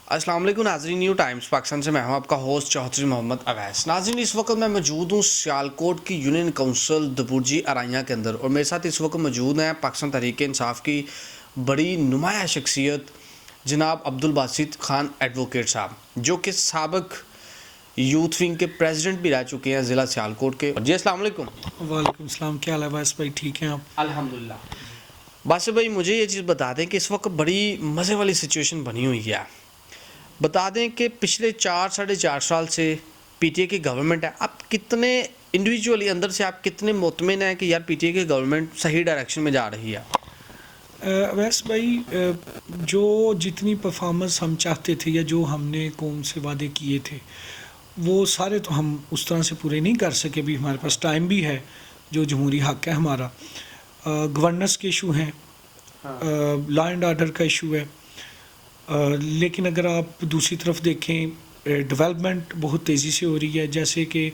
अस्सलाम वालेकुम नाज़रीन, न्यू टाइम्स पाकिस्तान से मैं हूं आपका होस्ट चौधरी मोहम्मद अवैस। नाज़रीन, इस वक्त मैं मौजूद हूं सियालकोट की यूनियन काउंसिल दबुर्जी अराइयां के अंदर और मेरे साथ इस वक्त मौजूद हैं पाकिस्तान तहरीक इंसाफ की बड़ी नुमाया शख्सियत जनाब अब्दुल बासित खान एडवोकेट साहब, जो कि साबिक यूथ विंग के प्रेसिडेंट भी रह चुके हैं ज़िला सियालकोट के। जी अस्सलाम वालेकुम। वालेकुम सलाम, क्या हाल है बास भाई, ठीक हैं आप? अल्हम्दुलिल्लाह। बासित भाई, मुझे ये चीज़ बता दें कि इस वक्त बड़ी मज़े वाली सिचुएशन बनी हुई है। बता दें कि पिछले 4 साढ़े 4 साल से पीटीए की गवर्नमेंट है। आप कितने इंडिविजुअली अंदर से आप कितने मुतमिन हैं कि यार पीटीए की गवर्नमेंट सही डायरेक्शन में जा रही है? वैस भाई, जो जितनी परफॉर्मेंस हम चाहते थे या जो हमने कौम से वादे किए थे वो सारे तो हम उस तरह से पूरे नहीं कर सके। भी हमारे पास टाइम भी है, जो जमहूरी हक़ है हमारा। गवर्नेंस के इशू हैं, लॉ एंड आर्डर का इशू है। लेकिन अगर आप दूसरी तरफ देखें, डेवलपमेंट बहुत तेज़ी से हो रही है। जैसे कि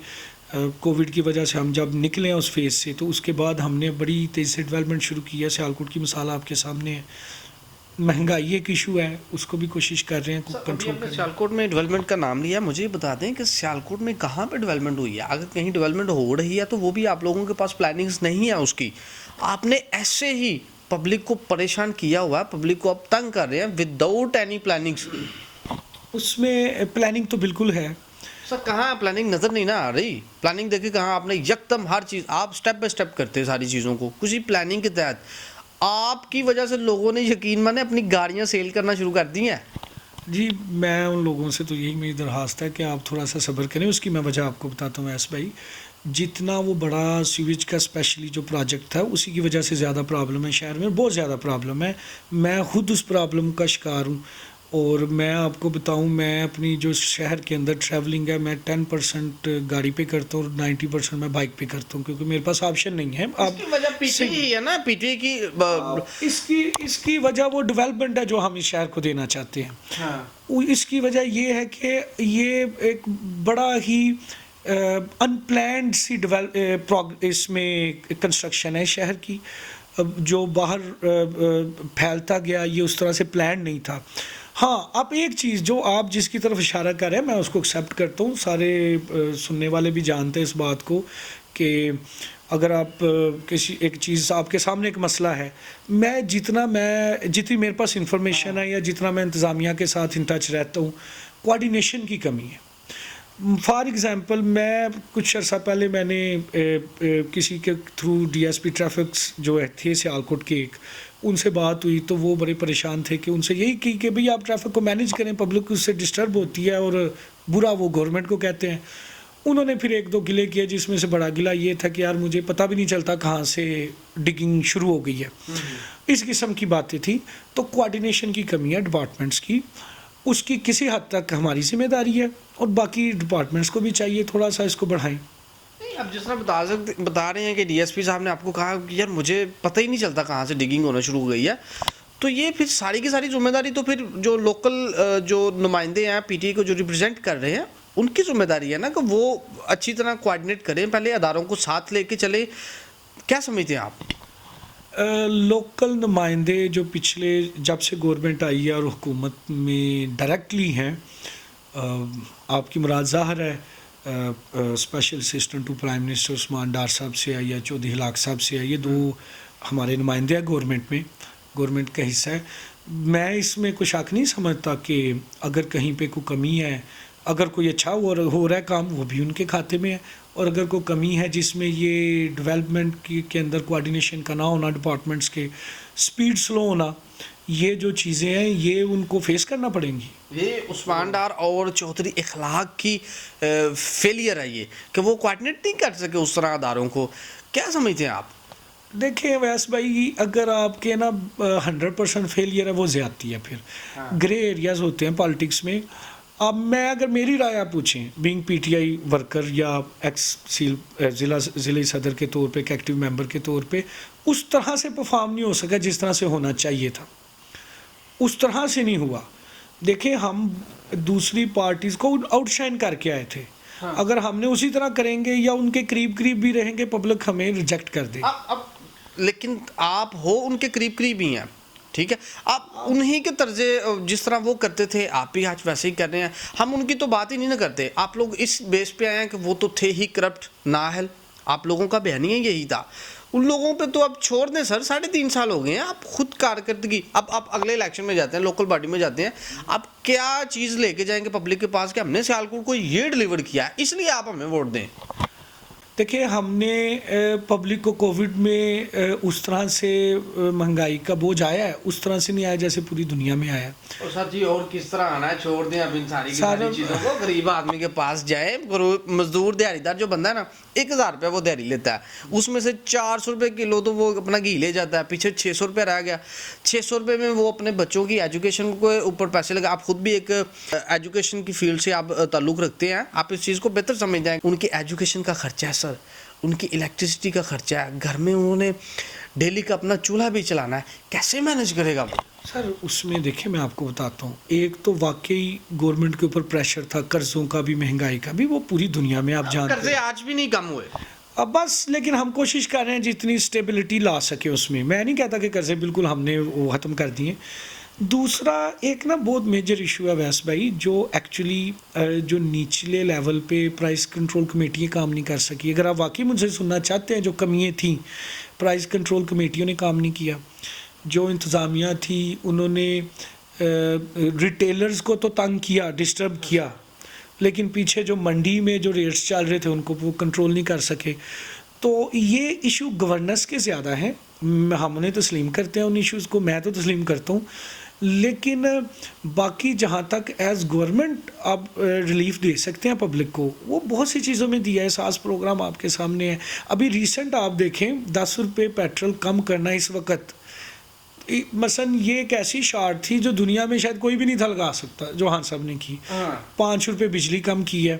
कोविड की वजह से हम जब निकले हैं उस फेज़ से, तो उसके बाद हमने बड़ी तेज़ी से डेवलपमेंट शुरू की है। सियालकोट की मिसाल आपके सामने है। महंगाई एक इशू है, उसको भी कोशिश कर रहे हैं कंट्रोल करने। सियालकोट में डेवलपमेंट का नाम लिया, मुझे ये बता दें कि सियालकोट में कहाँ पे डेवलपमेंट हुई है? अगर कहीं डेवलपमेंट हो रही है तो वो भी आप लोगों के पास प्लानिंग्स नहीं है उसकी। आपने ऐसे ही पब्लिक को परेशान किया हुआ है, पब्लिक को आप तंग कर रहे हैं विदाउट एनी प्लानिंग्स। उसमें प्लानिंग तो बिल्कुल है सर, कहाँ प्लानिंग नज़र नहीं ना आ रही? प्लानिंग देखिए कहाँ आपने यकदम हर चीज़ आप स्टेप बाय स्टेप करते हैं सारी चीज़ों को कुछ ही प्लानिंग के तहत। आपकी वजह से लोगों ने यकीन माने अपनी गाड़ियाँ सेल करना शुरू कर दी हैं। जी। मैं उन लोगों से तो यही मेरी दरख्वास्त है कि आप थोड़ा सा सब्र करें। उसकी मैं वजह आपको बताता हूँ वैस भाई। जितना वो बड़ा सीवेज का स्पेशली जो प्रोजेक्ट था, उसी की वजह से ज़्यादा प्रॉब्लम है शहर में, बहुत ज़्यादा प्रॉब्लम है। मैं खुद उस प्रॉब्लम का शिकार हूँ। और मैं आपको बताऊं, मैं अपनी जो शहर के अंदर ट्रैवलिंग है, मैं 10% गाड़ी पे करता हूँ और 90% मैं बाइक पे करता हूँ, क्योंकि मेरे पास ऑप्शन नहीं है। आप वजह पीछे ही है ना पीटीए की इसकी वजह वो डेवलपमेंट है जो हम इस शहर को देना चाहते हैं। हाँ। इसकी वजह ये है कि ये एक बड़ा ही अनप्लैंड सी इसमें कंस्ट्रक्शन है शहर की, जो बाहर फैलता गया, ये उस तरह से प्लान नहीं था। हाँ, आप एक चीज़ जो आप जिसकी तरफ इशारा कर रहे हैं, मैं उसको एक्सेप्ट करता हूँ। सारे सुनने वाले भी जानते हैं इस बात को कि अगर आप किसी एक चीज़ आपके सामने एक मसला है, जितनी मेरे पास इंफॉर्मेशन है या जितना मैं इंतज़ामिया के साथ इन टच रहता हूँ, कोऑर्डिनेशन की कमी है। फॉर एग्ज़ाम्पल, मैं कुछ अर्सा पहले मैंने किसी के थ्रू डीएसपी ट्रैफिक्स जो थे सियालकोट के, उनसे बात हुई तो वो बड़े परेशान थे कि उनसे यही की कि भाई आप ट्रैफिक को मैनेज करें, पब्लिक उससे डिस्टर्ब होती है और बुरा वो गवर्नमेंट को कहते हैं। उन्होंने फिर 1-2 गिले किए, जिसमें से बड़ा गिला ये था कि यार मुझे पता भी नहीं चलता कहाँ से डिगिंग शुरू हो गई है। इस किस्म की बातें थी। तो कोऑर्डिनेशन की कमी है डिपार्टमेंट्स की, उसकी किसी हद तक हमारी जिम्मेदारी है और बाकी डिपार्टमेंट्स को भी चाहिए थोड़ा सा इसको बढ़ाएं। अब जिस तरह बता रहे हैं कि डीएसपी साहब ने आपको कहा कि यार मुझे पता ही नहीं चलता कहाँ से डिगिंग होना शुरू हो गई है, तो ये फिर सारी की सारी जिम्मेदारी तो फिर जो लोकल जो नुमाइंदे हैं पीटीए को जो रिप्रेजेंट कर रहे हैं उनकी जिम्मेदारी है ना कि वो अच्छी तरह कोऑर्डिनेट करें, पहले अदारों को साथ लेके चले। क्या समझते हैं आप? लोकल नुमाइंदे जो पिछले जब से गवर्नमेंट आई है और हुकूमत में डायरेक्टली हैं, आपकी मुराद ज़ाहिर है special assistant to prime minister Usman Dar साहब से है या चौधरी हलाक साहब से है। ये 2 हमारे नुमाइंदे हैं गवर्नमेंट में, गवर्नमेंट का हिस्सा है। मैं इसमें कोई शक नहीं समझता कि अगर कहीं पे कोई कमी है, अगर कोई अच्छा हो रहा है काम, वो भी उनके खाते में है। और अगर कोई कमी है जिसमें ये डेवलपमेंट के अंदर कोऑर्डिनेशन का ना होना, डिपार्टमेंट्स के स्पीड स्लो होना, ये जो चीज़ें हैं ये उनको फेस करना पड़ेंगी। ये उस्मान डार और चौधरी इखलाक की फेलियर है ये कि वो कोऑर्डिनेट नहीं कर सके उस तरह अदारों को। क्या समझते हैं आप? देखिए वैस भाई, अगर आपके ना 100% फेलियर है, वो ज़्यादती है। फिर ग्रे एरियाज़ होते हैं पॉलिटिक्स में। अब मैं अगर मेरी राय आप पूछें, बीइंग पीटीआई वर्कर या एक्स ज़िले सदर के तौर पे, एक एक्टिव मेंबर के तौर पे, उस तरह से परफॉर्म नहीं हो सका जिस तरह से होना चाहिए था। उस तरह से नहीं हुआ। देखिए, हम दूसरी पार्टीज़ को आउटशाइन करके आए थे। हाँ। अगर हमने उसी तरह करेंगे या उनके करीब करीब भी रहेंगे, पब्लिक हमें रिजेक्ट कर देगी। अब लेकिन आप हो उनके करीब करीब ही हैं, ठीक है, आप उन्हीं के तर्जे जिस तरह वो करते थे आप भी आज वैसे ही कर रहे हैं। हम उनकी तो बात ही नहीं ना करते, आप लोग इस बेस पे आए हैं कि वो तो थे ही करप्ट नाअहल, आप लोगों का बयान ही यही था। उन लोगों पे तो अब छोड़ दें सर, 3.5 साल हो गए हैं, आप खुद कारकर्दगी, अब आप अगले इलेक्शन में जाते हैं, लोकल बॉडी में जाते हैं, आप क्या चीज़ लेके जाएंगे पब्लिक के पास कि हमने सियालकोट को ये डिलीवर किया है इसलिए आप हमें वोट दें। देखिए, हमने पब्लिक को कोविड में उस तरह से महंगाई का बोझ आया है, उस तरह से नहीं आया जैसे पूरी दुनिया में आया। और सर जी और किस तरह आना है, छोड़ दें अब इन सारी की सारा- सारी चीज़ों को, गरीब आदमी के पास जाए, मजदूर दिहाड़ीदार जो बंदा है ना 1000 रुपये वो दिहाड़ी लेता है, उसमें से 400 रुपये किलो तो वो अपना घी ले जाता है, पीछे 600 रुपये रह गया, 600 रुपये में वो अपने बच्चों की एजुकेशन के ऊपर पैसे लगा। आप खुद भी एक एजुकेशन की फील्ड से आप ताल्लुक़ रखते हैं, आप इस चीज़ को बेहतर समझते हैं। उनकी एजुकेशन का खर्चा है सर, उनकी इलेक्ट्रिसिटी का खर्चा है, घर में उन्होंने डेली का अपना चूल्हा भी चलाना है, कैसे मैनेज करेगा वो? सर उसमें देखिए मैं आपको बताता हूँ, एक तो वाकई गवर्नमेंट के ऊपर प्रेशर था, कर्जों का भी, महंगाई का भी, वो पूरी दुनिया में आप जानते कर्जे हैं। आज भी नहीं कम हुए। अब बस लेकिन हम कोशिश कर रहे हैं जितनी स्टेबिलिटी ला सके उसमें। मैं नहीं कहता कि कर्जे बिल्कुल हमने वो ख़त्म कर दिए। दूसरा एक ना बहुत मेजर इशू है वैस भाई, जो एक्चुअली जो निचले लेवल पे प्राइस कंट्रोल कमेटियाँ काम नहीं कर सकी। अगर आप वाकई मुझसे सुनना चाहते हैं, जो कमियाँ थी प्राइस कंट्रोल कमेटियों ने काम नहीं किया, जो इंतज़ामिया थी उन्होंने रिटेलर्स को तो तंग किया, डिस्टर्ब किया, लेकिन पीछे जो मंडी में जो रेट्स चल रहे थे उनको वो कंट्रोल नहीं कर सके। तो ये इशू गवर्नेंस के ज़्यादा हैं, हम उन्हें तस्लीम करते हैं उन इश्यूज़ को, मैं तो तस्लीम करता हूँ, लेकिन बाकी जहाँ तक एज गवर्नमेंट आप रिलीफ दे सकते हैं पब्लिक को, वो बहुत सी चीज़ों में दिया है। सास प्रोग्राम आपके सामने है, अभी रिसेंट आप देखें 10 रुपये पेट्रोल कम करना इस वक्त, मसलन ये एक ऐसी शार्ट थी जो दुनिया में शायद कोई भी नहीं था लगा सकता, जो हाँ साहब ने की। 5 रुपये बिजली कम की है,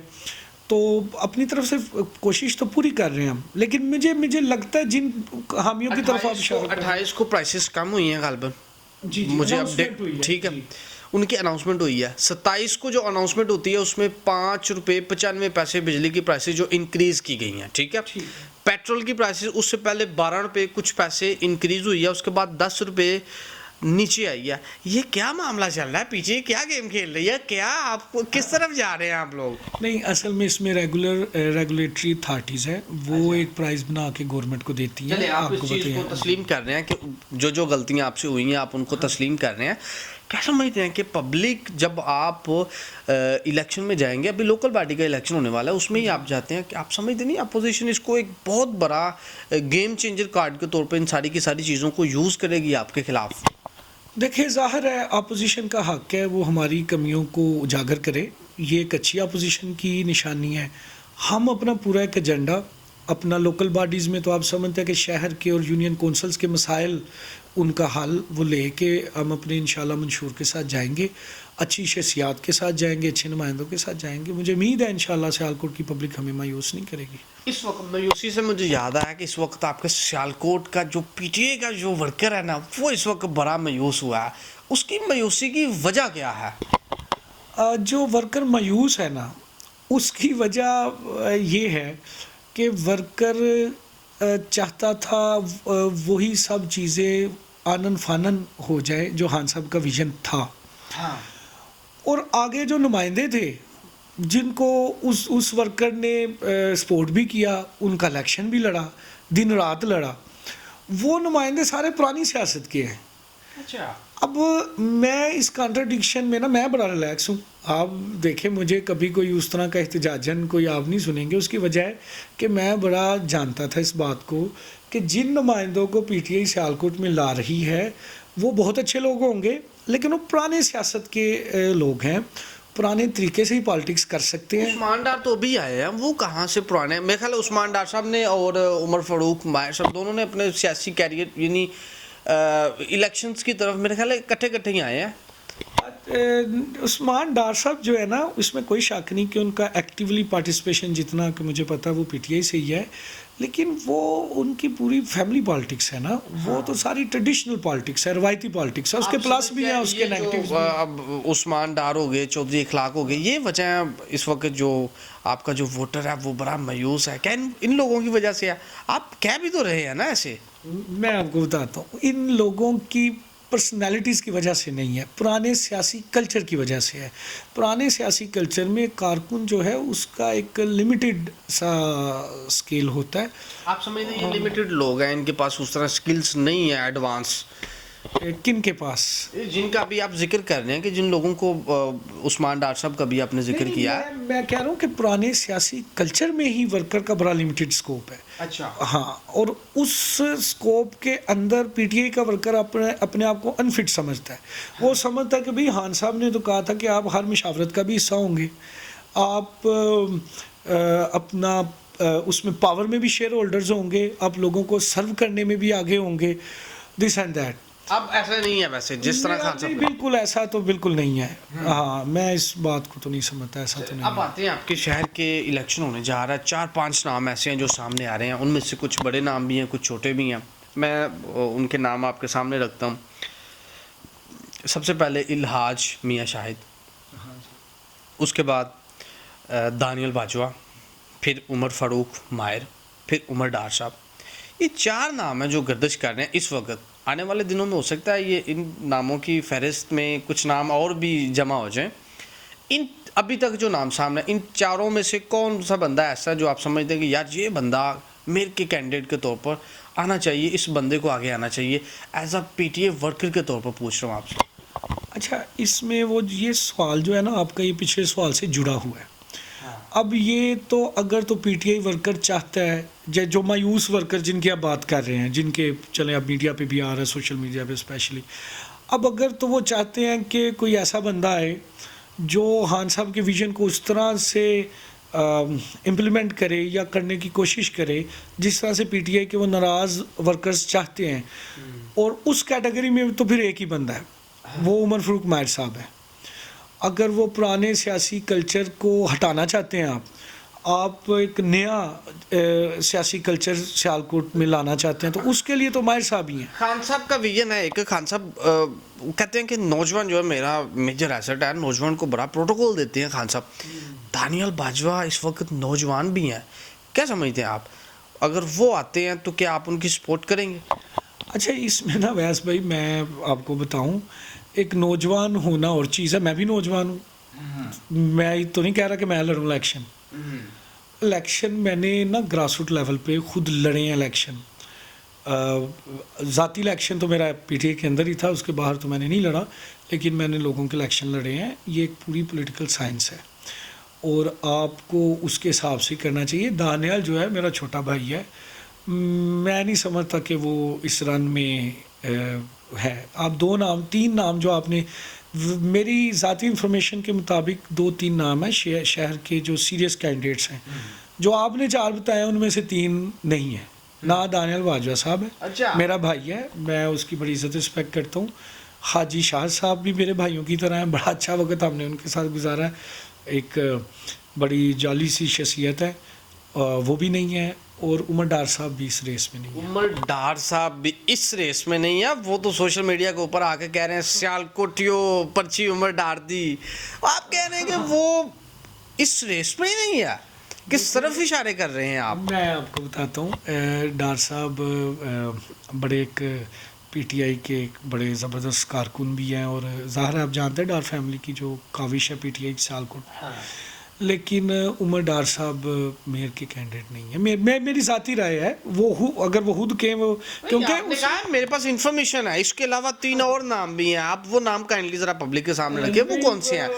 तो अपनी तरफ से कोशिश तो पूरी कर रहे हैं हम, लेकिन मुझे लगता है जिन हामियों की तरफ आप इशारा कर रहे हैं। 28 को प्राइसेस कम हुई हैं गालबन, जी मुझे announcement अपडेट, हुई है, ठीक है, जी। उनकी अनाउंसमेंट हुई है। 27 को जो अनाउंसमेंट होती है उसमें 5 रुपये 95 पैसे बिजली की प्राइसेस जो इंक्रीज़ की गई हैं, ठीक है। पेट्रोल की प्राइसेस उससे पहले 12 रुपये कुछ पैसे इंक्रीज़ हुई है, उसके बाद 10 रुपये नीचे आई है। ये क्या मामला चल रहा है, पीछे क्या गेम खेल रही है, क्या आप किस तरफ जा रहे हैं आप लोग? नहीं, असल में इसमें रेगुलेटरी अथॉरिटीज़ है, वो एक प्राइस बना के गवर्नमेंट को देती है। चलिए आप इस चीज़ को तस्लीम कर रहे हैं कि जो गलतियां आपसे हुई हैं आप उनको तस्लीम कर रहे हैं। क्या समझते हैं कि पब्लिक जब आप इलेक्शन में जाएंगे, अभी लोकल बॉडी का इलेक्शन होने वाला है, उसमें ही आप जाते हैं, कि आप समझते नहीं अपोजिशन इसको एक बहुत बड़ा गेम चेंजर कार्ड के तौर पर इन सारी की सारी चीज़ों को यूज़ करेगी आपके खिलाफ? देखिए, ज़ाहिर है अपोजिशन का हक है वो हमारी कमियों को उजागर करे, ये एक अच्छी अपोजिशन की निशानी है। हम अपना पूरा एक एजेंडा अपना लोकल बॉडीज़ में, तो आप समझते हैं कि शहर के और यूनियन कौंसल्स के मसाइल, उनका हल वो लेके हम अपने इंशाल्लाह मंशूर के साथ जाएंगे, अच्छी शख्सियात के साथ जाएंगे, अच्छे नुमाइंदों के साथ जाएंगे। मुझे उम्मीद है इंशाल्लाह सियालकोट की पब्लिक हमें मायूस नहीं करेगी। इस वक्त मायूसी से मुझे याद आया कि इस वक्त आपके सियालकोट का जो पीटीए का जो वर्कर है ना, वो इस वक्त बड़ा मायूस हुआ है, उसकी मायूसी की वजह क्या है? जो वर्कर मायूस है ना, उसकी वजह ये है कि वर्कर चाहता था वही सब चीज़ें आनन फानन हो जाए जो खान साहब का विजन था। हाँ। और आगे जो नुमाइंदे थे जिनको उस वर्कर ने सपोर्ट भी किया, उनका इलेक्शन भी लड़ा, दिन रात लड़ा, वो नुमाइंदे सारे पुरानी सियासत के हैं। अच्छा। अब मैं इस कॉन्ट्रडिक्शन में ना मैं बड़ा रिलैक्स हूँ। आप देखें, मुझे कभी कोई उस तरह का एहतजाजन कोई आप नहीं सुनेंगे। उसकी वजह है कि मैं बड़ा जानता था इस बात को कि जिन नुमाइंदों को पीटीआई सियालकोट में ला रही है वो बहुत अच्छे लोग होंगे, लेकिन वो पुराने सियासत के लोग हैं, पुराने तरीके से ही पॉलिटिक्स कर सकते हैं। उस्मान डार तो अभी आए हैं, वो कहाँ से पुराने? मेरे ख्याल उस्मान डार साहब ने और उमर फारूक मायर साहब दोनों ने अपने सियासी कैरियर यानी इलेक्शंस की तरफ मेरे ख्याल इकट्ठे ही आए हैं। उस्मान डार साहब जो है ना, उसमें कोई शक नहीं कि उनका एक्टिवली पार्टिसिपेशन जितना कि मुझे पता है वो पीटीआई से ही है, लेकिन वो उनकी पूरी फैमिली पॉलिटिक्स है ना, वो तो सारी ट्रेडिशनल पॉलिटिक्स है, रवायती पॉलिटिक्स है, उसके प्लस भी हैं, उसके नेगेटिव्स भी। अब उस्मान डार हो गए, चौधरी इखलाक हो गए, ये वजह इस वक्त जो आपका जो वोटर है वो बड़ा मायूस है। क्या इन लोगों की वजह से है? आप कह भी तो रहे हैं ना ऐसे। मैं आपको बताता हूँ, इन लोगों की पर्सनालिटीज़ की वजह से नहीं है, पुराने सियासी कल्चर की वजह से है। पुराने सियासी कल्चर में कारकुन जो है उसका एक लिमिटेड सा स्केल होता है। आप समझते हैं ये लिमिटेड लोग हैं, इनके पास उस तरह स्किल्स नहीं है एडवांस, किन के पास? जिनका भी आप जिक्र कर रहे हैं कि जिन लोगों को उस्मान डार साहब का भी आपने जिक्र नहीं, किया। मैं कह रहा हूँ कि पुराने सियासी कल्चर में ही वर्कर का बड़ा लिमिटेड स्कोप है। अच्छा। हाँ, और उस स्कोप के अंदर पीटीआई का वर्कर अपने अपने आप को अनफिट समझता है। वो समझता है कि भाई खान साहब ने तो कहा था कि आप हर मुशावरत का भी हिस्सा होंगे, आप अपना उसमें पावर में भी शेयर होल्डर्स होंगे, आप लोगों को सर्व करने में भी आगे होंगे, दिस एंड दैट। अब ऐसा नहीं है वैसे जिस तरह खान साहब। बिल्कुल ऐसा तो बिल्कुल नहीं है। हाँ, मैं इस बात को तो नहीं समझता, ऐसा तो नहीं अब आते हैं आपके शहर के इलेक्शन होने जा रहा है, 4-5 नाम ऐसे हैं जो सामने आ रहे हैं, उनमें से कुछ बड़े नाम भी हैं, कुछ छोटे भी हैं। मैं उनके नाम आपके सामने रखता हूँ। सबसे पहले इल्हाज मियाँ शाहिद, उसके बाद दानियल बाजवा, फिर उमर फ़ारूक माहिर, फिर उमर डार साहब। ये 4 नाम हैं जो गर्दिश कर रहे हैं इस वक्त। आने वाले दिनों में हो सकता है ये इन नामों की फहरिस्त में कुछ नाम और भी जमा हो जाएं। इन अभी तक जो नाम सामने, इन 4 में से कौन सा बंदा ऐसा जो आप समझते हैं कि यार ये बंदा मेयर के कैंडिडेट के तौर पर आना चाहिए, इस बंदे को आगे आना चाहिए, एज अ पीटीए वर्कर के तौर पर पूछ रहा हूँ आपसे। अच्छा, इसमें वो ये सवाल जो है ना आपका, ये पिछले सवाल से जुड़ा हुआ है। अब ये तो अगर तो पीटीआई वर्कर चाहता है, जो मायूस वर्कर जिनकी आप बात कर रहे हैं, जिनके चले अब मीडिया पे भी आ रहा है, सोशल मीडिया पे स्पेशली, अब अगर तो वो चाहते हैं कि कोई ऐसा बंदा आए जो खान साहब के विजन को उस तरह से इम्प्लीमेंट करे या करने की कोशिश करे जिस तरह से पीटीआई के वो नाराज़ वर्कर्स चाहते हैं, और उस कैटेगरी में तो फिर एक ही बंदा है, वो उमर फ़ारूक माहिर साहब है। अगर वो पुराने सियासी कल्चर को हटाना चाहते हैं, आप एक नया सियासी कल्चर सियालकोट में लाना चाहते हैं, तो उसके लिए तो माहिर साहब ही हैं। खान साहब का विजन है एक, खान साहब कहते हैं कि नौजवान जो है मेरा मेजर एसेट है, नौजवान को बड़ा प्रोटोकॉल देते हैं खान साहब। दानियल बाजवा इस वक्त नौजवान भी हैं, क्या समझते हैं आप? अगर वो आते हैं तो क्या आप उनकी सपोर्ट करेंगे? अच्छा, इसमें ना वैस भाई मैं आपको बताऊं, एक नौजवान होना और चीज़ है, मैं भी नौजवान हूँ। मैं तो नहीं कह रहा कि मैं लड़ूँ इलेक्शन मैंने ना ग्रास रूट लेवल पे खुद लड़े हैं इलेक्शन। ज़ाती इलेक्शन तो मेरा पीटीआई के अंदर ही था, उसके बाहर तो मैंने नहीं लड़ा, लेकिन मैंने लोगों के इलेक्शन लड़े हैं। ये एक पूरी पॉलिटिकल साइंस है और आपको उसके हिसाब से करना चाहिए। दानियाल जो है मेरा छोटा भाई है, मैं नहीं समझता कि वो इस रन में है। आप 3 नाम जो आपने, मेरी ज़ाती इंफॉर्मेशन के मुताबिक 2-3 नाम हैं शहर के जो सीरियस कैंडिडेट्स हैं। जो आपने 4 बताए उनमें से 3 नहीं है। ना दानियल बाजवा साहब है, अच्छा। मेरा भाई है, मैं उसकी बड़ी इज़्ज़त रिस्पेक्ट करता हूँ। हाजी शाह साहब भी मेरे भाइयों की तरह हैं, बड़ा अच्छा वक्त हमने उनके साथ गुजारा है। एक बड़ी जाली सी शख्सियत है, वो भी नहीं है। और उमर डार साहब भी इस रेस में नहीं है। उमर डार साहब भी इस रेस में नहीं है। वो तो सोशल मीडिया के ऊपर आके कह रहे हैं सियालकोटियो पर्ची उमर डार दी, आप कह रहे हैं कि वो इस रेस में ही नहीं है। किस तरफ इशारे कर रहे हैं आप? मैं आपको बताता हूँ, डार साहब बड़े एक पीटीआई के एक बड़े ज़बरदस्त कारकुन भी हैं, और ज़ाहिर है आप जानते हैं डार फैमिली की जो काविश है पीटीआई की सियालकोट। हाँ। लेकिन उमर डार साहब मेयर के कैंडिडेट नहीं है। मैं मेरी ज़ाती राय है, अगर वो खुद के वो, क्योंकि आपने कहा मेरे पास इंफॉर्मेशन है, इसके अलावा 3 और नाम भी हैं, आप वो नाम काइंडली जरा पब्लिक के सामने रखिए। वो कौन से हैं?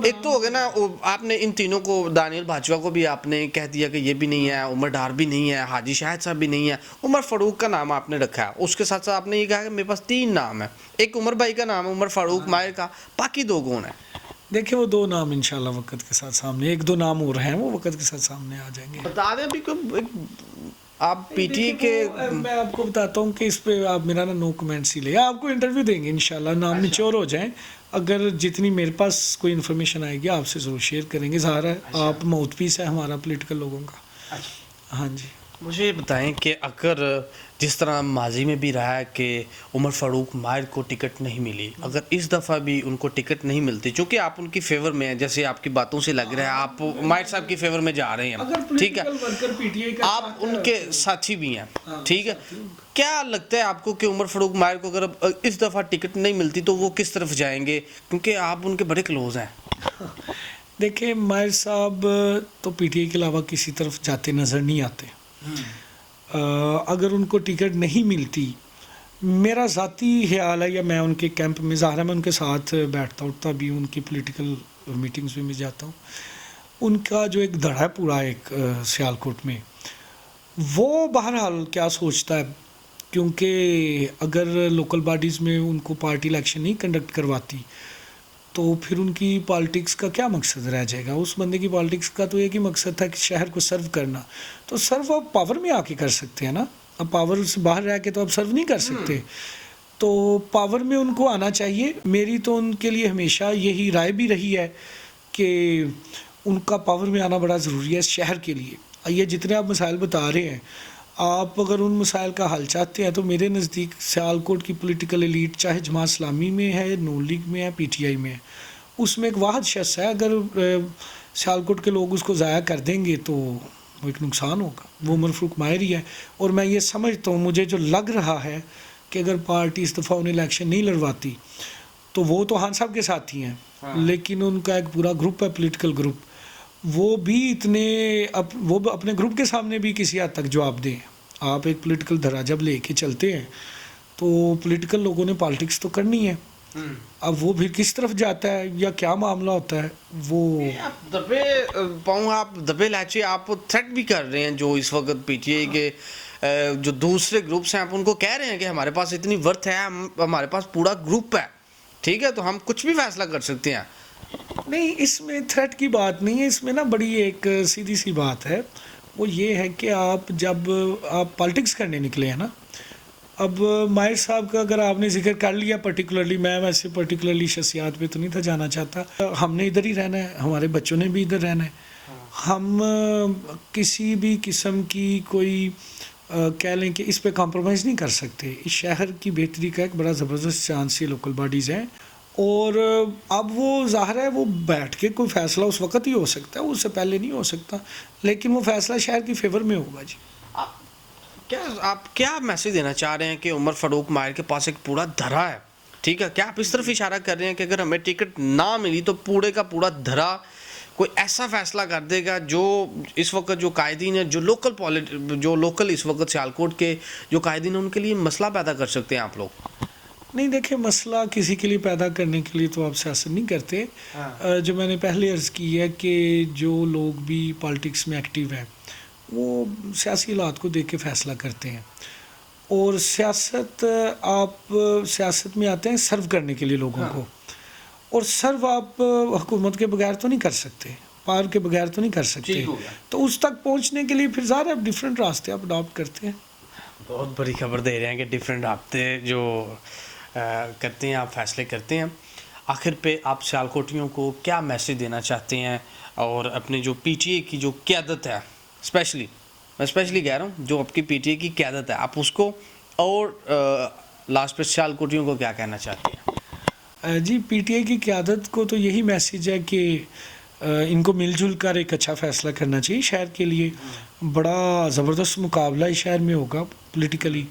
एक तो हो गया ना, आपने इन तीनों को, दानियल बाजवा को भी आपने कह दिया कि ये भी नहीं है, उमर डार भी नहीं है, हाजी शाहिद साहब भी नहीं है, उमर फ़ारूक का नाम आपने रखा है। उसके साथ साथ आपने ये कहा कि मेरे पास 3 नाम है, एक उमर भाई का नाम है, उमर फ़ारूक माहिर का, बाकी 2 कौन है? देखिए वो 2 नाम इंशाल्लाह वक्त के साथ सामने, 1-2 नाम और हैं, वो वक्त के साथ सामने आ जाएंगे। बता दें अभी आप पीटी के, मैं आपको बताता हूँ कि इस पे आप मेरा ना नो कमेंट्स ही ले, आपको इंटरव्यू देंगे इंशाल्लाह, नाम निचोर हो जाए। अगर जितनी मेरे पास कोई इन्फॉर्मेशन आएगी आपसे ज़रूर शेयर करेंगे। ज़ाहिर है आप माउथपीस है हमारा पॉलिटिकल लोगों का। हाँ जी। मुझे ये बताएं कि अगर जिस तरह माजी में भी रहा है कि उमर फ़ारूक माहिर को टिकट नहीं मिली, अगर इस दफ़ा भी उनको टिकट नहीं मिलती, चूँकि आप उनकी फेवर में हैं, जैसे आपकी बातों से लग रहा है आप माहिर साहब की फेवर में जा रहे हैं, ठीक है, वर्कर पीटीआई का आप चाहता है उनके तो- साथी भी हैं, हाँ, ठीक है, क्या लगता है आपको कि उमर फ़ारूक माहिर को अगर अब इस दफ़ा टिकट नहीं मिलती तो वो किस तरफ जाएंगे, क्योंकि आप उनके बड़े क्लोज हैं। देखिए माहिर साहब तो पीटीआई के अलावा किसी तरफ जाते नज़र नहीं आते। अगर उनको टिकट नहीं मिलती, मेरा ज़ाती ख्याल है, या मैं उनके कैंप में ज़ाहिर है मैं उनके साथ बैठता उठता भी हूँ, उनकी पॉलिटिकल मीटिंग्स में भी जाता हूँ, उनका जो एक धड़ा है पूरा एक सियालकोट में, वो बहरहाल क्या सोचता है, क्योंकि अगर लोकल बॉडीज़ में उनको पार्टी इलेक्शन नहीं कंडक्ट करवाती तो फिर उनकी पॉलिटिक्स का क्या मकसद रह जाएगा। उस बंदे की पॉलिटिक्स का तो एक ही मकसद था कि शहर को सर्व करना, तो सर्व आप पावर में आके कर सकते हैं ना, अब पावर से बाहर रह के तो आप सर्व नहीं कर सकते, तो पावर में उनको आना चाहिए। मेरी तो उनके लिए हमेशा यही राय भी रही है कि उनका पावर में आना बड़ा ज़रूरी है इस शहर के लिए। ये जितने आप मसाइल बता रहे हैं, आप अगर उन मसाइल का हल चाहते हैं तो मेरे नज़दीक सियालकोट की पॉलिटिकल एलीट चाहे जमात इस्लामी में है, नून लीग में है, पीटीआई में है, उसमें एक वाहिद शख्स है, अगर सियालकोट के लोग उसको ज़ाया कर देंगे तो वो एक नुकसान होगा, वो उमर फ़ारूक माहिर ही है। और मैं ये समझता हूँ, मुझे जो लग रहा है कि अगर पार्टी इस दफ़ा उन्हें इलेक्शन नहीं लड़वाती तो वो तो खान साहब के साथ ही हैं, लेकिन उनका एक पूरा ग्रुप है, पॉलिटिकल ग्रुप, वो भी वो अपने ग्रुप के सामने भी किसी हद तक जवाब दें। आप एक पॉलिटिकल धरा जब लेके चलते हैं तो पॉलिटिकल लोगों ने पॉलिटिक्स तो करनी है, अब वो फिर किस तरफ जाता है या क्या मामला होता है वो आप दबे पाऊँ, आप दबे लाचे, आप थ्रेट भी कर रहे हैं जो इस वक्त पीटीआई के जो दूसरे ग्रुप्स हैं, आप उनको कह रहे हैं कि हमारे पास इतनी वर्थ है, हमारे पास पूरा ग्रुप है, ठीक है, तो हम कुछ भी फैसला कर सकते हैं। नहीं, इसमें थ्रेट की बात नहीं है, इसमें ना बड़ी एक सीधी सी बात है, वो ये है कि जब आप पॉलिटिक्स करने निकले हैं ना, अब माहिर साहब का अगर आपने जिक्र कर लिया पर्टिकुलरली, मैं वैसे पर्टिकुलरली शख्सियात पे तो नहीं था जाना चाहता, हमने इधर ही रहना है, हमारे बच्चों ने भी इधर रहना है, हम किसी भी किस्म की कोई कह लें कि इस पे कॉम्प्रोमाइज़ नहीं कर सकते। इस शहर की बेहतरी का एक बड़ा ज़बरदस्त चांस ये लोकल बॉडीज़ हैं, और अब वो ज़ाहिर है वो बैठ के कोई फ़ैसला उस वक़्त ही हो सकता है, उससे पहले नहीं हो सकता, लेकिन वो फ़ैसला शहर की फेवर में होगा जी। आप क्या मैसेज देना चाह रहे हैं कि उमर फ़ारूक माहिर के पास एक पूरा धरा है, ठीक है, क्या आप इस तरफ इशारा कर रहे हैं कि अगर हमें टिकट ना मिली तो पूरे का पूरा धरा कोई ऐसा फैसला कर देगा जो इस वक्त जो कायदीन है, जो लोकल इस वक्त सियालकोट के जो कायदीन है, उनके लिए मसला पैदा कर सकते हैं आप लोग? नहीं, देखिए, मसला किसी के लिए पैदा करने के लिए तो आप सियासत नहीं करते। जो मैंने पहले अर्ज़ की है कि जो लोग भी पॉलिटिक्स में एक्टिव हैं वो सियासी हालात को देख के फ़ैसला करते हैं, और सियासत में आते हैं सर्व करने के लिए लोगों को, और सर्व आप हुकूमत के बगैर तो नहीं कर सकते, पावर के बगैर तो नहीं कर सकते, तो उस तक पहुंचने के लिए फिर ज़्यादा डिफरेंट रास्ते आप अडॉप्ट करते हैं। बहुत बड़ी खबर दे रहे हैं कि डिफरेंट रास्ते जो करते हैं, आप फैसले करते हैं। आखिर पे आप सियालकोटियों को क्या मैसेज देना चाहते हैं, और अपने जो पीटीआई की जो क़यादत है, मैं स्पेशली कह रहा हूँ जो आपकी पीटीआई की क़यादत है, आप उसको, और लास्ट पे सियालकोटियों को क्या कहना चाहते हैं? जी, पीटीआई की क़यादत को तो यही मैसेज है कि इनको मिलजुल कर एक अच्छा फ़ैसला करना चाहिए शहर के लिए। बड़ा ज़बरदस्त मुकाबला इस शहर में होगा पॉलिटिकली,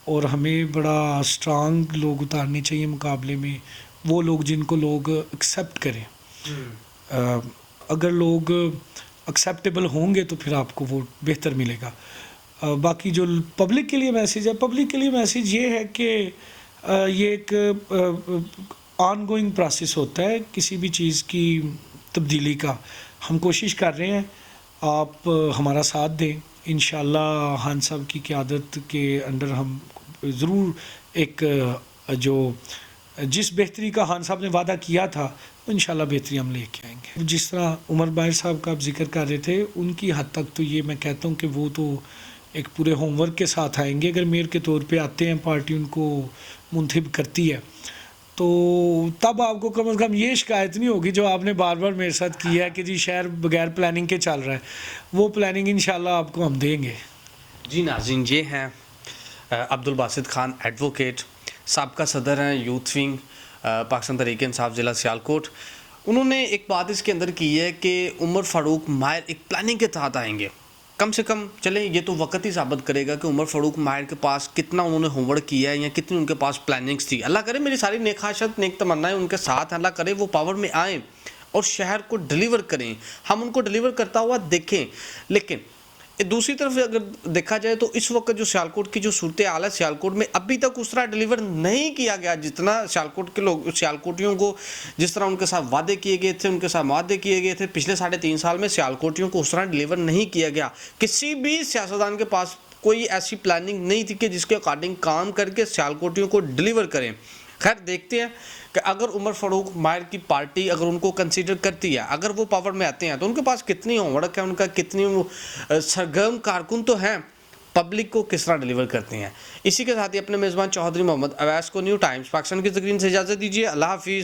और हमें बड़ा स्ट्रांग लोग उतारने चाहिए मुकाबले में, वो लोग जिनको लोग एक्सेप्ट करें। अगर लोग एक्सेप्टेबल होंगे तो फिर आपको वोट बेहतर मिलेगा। बाकी जो पब्लिक के लिए मैसेज है, पब्लिक के लिए मैसेज ये है कि ये एक ऑनगोइंग प्रोसेस होता है किसी भी चीज़ की तब्दीली का। हम कोशिश कर रहे हैं, आप हमारा साथ दें, इंशाल्लाह खान साहब की क़यादत के अंडर हम ज़रूर एक जो जिस बेहतरी का खान साहब ने वादा किया था इंशाल्लाह बेहतरी हम लेके आएंगे। जिस तरह उमर माहिर साहब का आप जिक्र कर रहे थे, उनकी हद तक तो ये मैं कहता हूँ कि वो तो एक पूरे होमवर्क के साथ आएंगे। अगर मेयर के तौर पे आते हैं, पार्टी उनको मुंतखब करती है, तो तब आपको कम से कम ये शिकायत नहीं होगी जो आपने बार बार मेरे साथ की है कि जी शहर बगैर प्लानिंग के चल रहा है। वो प्लानिंग इंशाल्लाह आपको हम देंगे। जी नाज़रीन, ये हैं अब्दुल बासित खान एडवोकेट, साबका सदर हैं यूथ विंग पाकिस्तान तहरीक इंसाफ ज़िला सियालकोट। उन्होंने एक बात इसके अंदर की है कि उमर फ़ारूक माहिर एक प्लानिंग के तहत आएंगे। कम से कम चलें, ये तो वक्त ही साबित करेगा कि उमर फ़ारूक माहिर के पास कितना उन्होंने होमवर्क किया है या कितनी उनके पास प्लानिंग्स थी। अल्लाह करे मेरी सारी नेक ख्वाहिशात नेक तमन्नाएं उनके साथ हैं। अल्लाह करे वो पावर में आएँ और शहर को डिलीवर करें, हम उनको डिलीवर करता हुआ देखें। लेकिन दूसरी तरफ अगर देखा जाए तो इस वक्त जो सियालकोट की जो सूरत हाल है, सियालकोट में अभी तक उस तरह डिलीवर नहीं किया गया जितना सियालकोट के लोग, सियालकोटियों को जिस तरह उनके साथ वादे किए गए थे, उनके साथ वादे किए गए थे। पिछले 3.5 साल में सियालकोटियों को उस तरह डिलीवर नहीं किया गया। किसी भी सियासतदान के पास कोई ऐसी प्लानिंग नहीं थी कि जिसके अकॉर्डिंग काम करके सियालकोटियों को डिलीवर करें। खैर देखते हैं कि अगर उमर फ़ारूक माहिर की पार्टी अगर उनको कंसीडर करती है, अगर वो पावर में आते हैं, तो उनके पास कितनी होमवर्क है, उनका कितनी सरगर्म कारकुन तो हैं, पब्लिक को किस तरह डिलीवर करते हैं। इसी के साथ ही अपने मेज़बान चौधरी मोहम्मद अवैस को न्यू टाइम्स पाकिस्तान की स्क्रीन से इजाज़त दीजिए। अल्लाह हाफिज़।